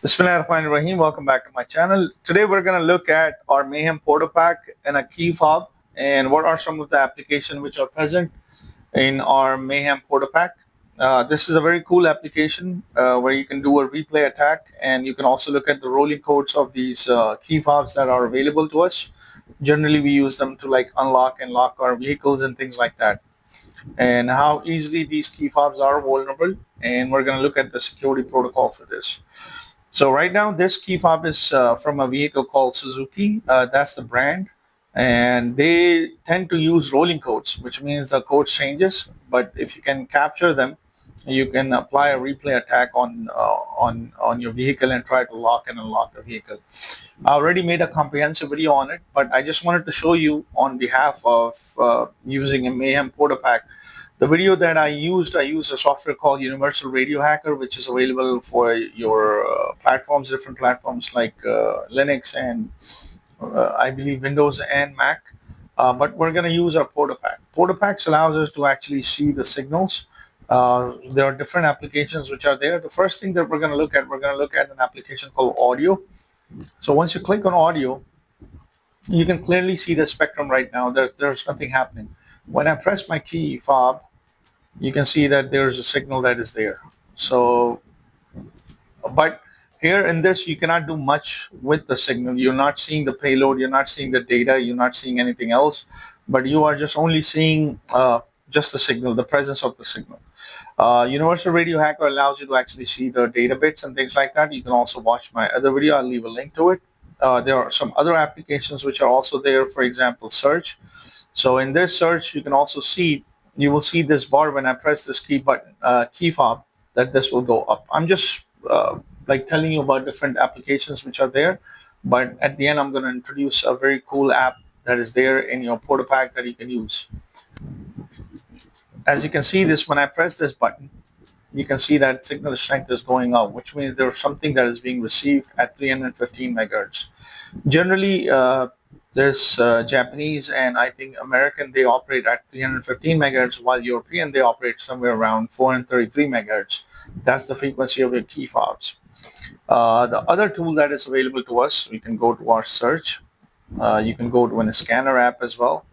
Bismillahirrahmanirrahim. Welcome back to my channel. Today we're going to look at our Mayhem PortaPack and a Keyfob and what are some of the applications which are present in our Mayhem PortaPack. This is a very cool application where you can do a replay attack, and you can also look at the rolling codes of these Keyfobs that are available to us. Generally we use them to like unlock and lock our vehicles and things like that, and how easily these Keyfobs are vulnerable, and we're going to look at the security protocol for this. So right now, this key fob is from a vehicle called Suzuki. That's the brand, and they tend to use rolling codes, which means the code changes. But if you can capture them, you can apply a replay attack on your vehicle and try to lock and unlock the vehicle. I already made a comprehensive video on it, but I just wanted to show you on behalf of using a Mayhem PortaPack. The video that I used a software called Universal Radio Hacker, which is available for your platforms, different platforms like Linux and I believe Windows and Mac. But we're going to use our PortaPack. PortaPack allows us to actually see the signals. There are different applications which are there. The first thing that we're going to look at an application called audio. So once you click on audio, you can clearly see the spectrum right now. There's nothing happening. When I press my key fob, you can see that there's a signal that is there. So, but here in this, you cannot do much with the signal. You're not seeing the payload, you're not seeing the data, you're not seeing anything else, but you are just only seeing just the signal, the presence of the signal. Universal Radio Hacker allows you to actually see the data bits and things like that. You can also watch my other video. I'll leave a link to it. There are some other applications which are also there, for example, search. So in this search, you will see this bar when I press this key button, key fob, that this will go up. I'm just like telling you about different applications which are there, but at the end, I'm going to introduce a very cool app that is there in your PortaPack that you can use. As you can see this, when I press this button, you can see that signal strength is going up, which means there's something that is being received at 315 megahertz. Generally, there's Japanese and I think American, they operate at 315 megahertz, while European, they operate somewhere around 433 megahertz. That's the frequency of your key fobs. The other tool that is available to us, we can go to our search. You can go to a scanner app as well.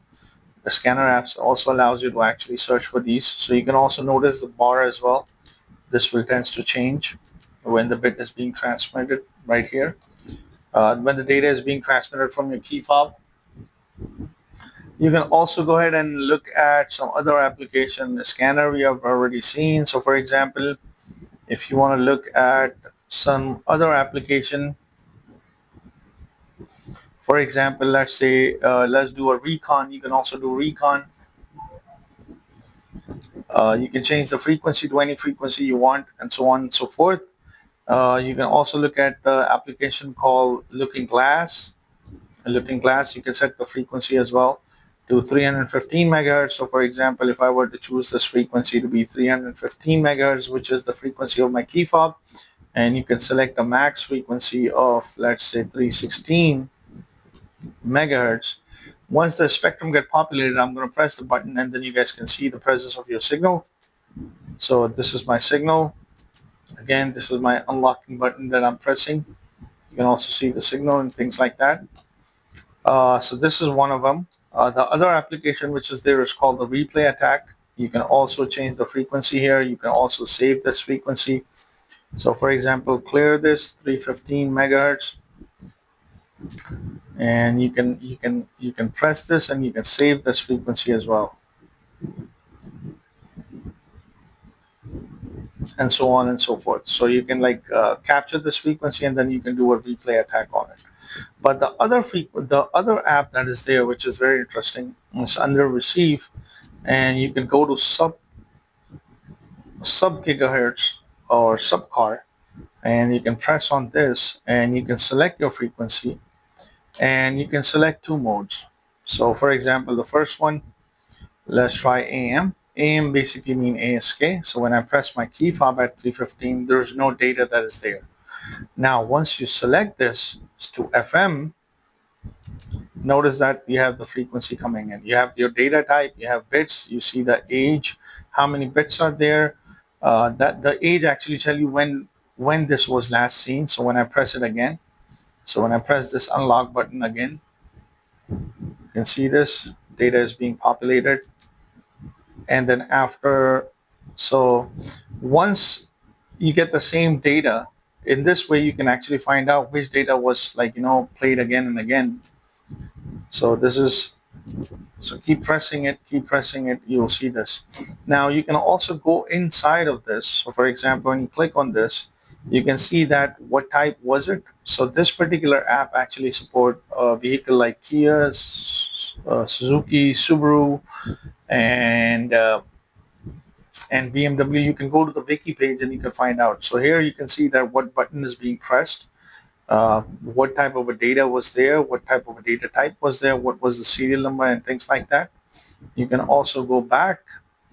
The scanner apps also allows you to actually search for these. So you can also notice the bar as well. This will tend to change when the bit is being transmitted right here. When the data is being transmitted from your key fob. You can also go ahead and look at some other application. The scanner we have already seen. So for example, if you want to look at some other application, for example, let's say let's do a recon. You can also do recon. You can change the frequency to any frequency you want, and so on and so forth. You can also look at the application called Looking Glass. Looking Glass, you can set the frequency as well to 315 megahertz. So for example, if I were to choose this frequency to be 315 megahertz, which is the frequency of my key fob, and you can select a max frequency of, let's say, 316 megahertz. Once the spectrum get populated, I'm going to press the button, and then you guys can see the presence of your signal. So this is my signal. Again, this is my unlocking button that I'm pressing. You can also see the signal and things like that. So this is one of them. The other application which is there is called the replay attack. You can also change the frequency here. You can also save this frequency. So for example, clear this 315 megahertz, and you can press this and you can save this frequency as well, and so on and so forth. So you can like capture this frequency, and then you can do a replay attack on it. But the other app that is there, which is very interesting, is under receive, and you can go to sub gigahertz or SubCar, and you can press on this, and you can select your frequency, and you can select two modes. So for example, the first one, let's try AM. AM basically mean ASK. So when I press my key fob at 315, there's no data that is there. Now, once you select this to FM, notice that you have the frequency coming in. You have your data type, you have bits, you see the age, how many bits are there. That the age actually tell you when when this was last seen. So when I press it again, so when I press this unlock button again, you can see this data is being populated. And then after, so once you get the same data, in this way you can actually find out which data was, like, played again and again. So this is, so keep pressing it, you'll see this. Now you can also go inside of this. So for example, when you click on this, you can see that what type was it. So this particular app actually support a vehicle like Kia, Suzuki, Subaru, and BMW. You can go to the wiki page and you can find out. So here you can see that what button is being pressed, what type of a data was there, what type of a data type was there, what was the serial number, and things like that. You can also go back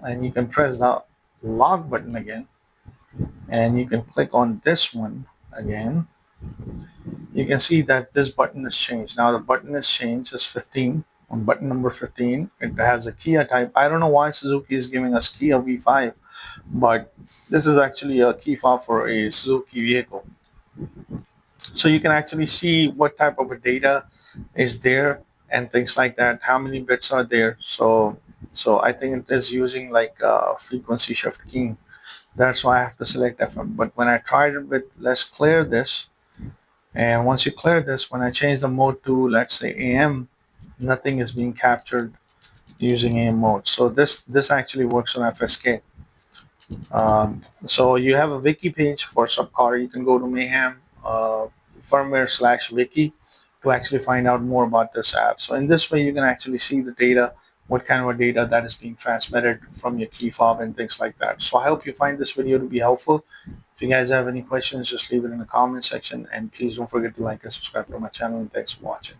and you can press the log button again, and you can click on this one again. You can see that this button is changed. Now the button is changed as 15. On button number 15, it has a Kia type. I don't know why Suzuki is giving us Kia V5, but this is actually a key fob for a Suzuki vehicle. So you can actually see what type of a data is there and things like that, how many bits are there. So I think it is using like frequency shift keying. That's why I have to select FM. But when I tried it with, let's clear this, and once you clear this, when I change the mode to, let's say, AM, nothing is being captured using AM mode. So this actually works on FSK. So you have a wiki page for SubCar. You can go to Mayhem Firmware/wiki to actually find out more about this app. So in this way, you can actually see the data, what kind of a data that is being transmitted from your key fob and things like that. So I hope you find this video to be helpful. If you guys have any questions, just leave it in the comment section, and please don't forget to like and subscribe to my channel, and thanks for watching.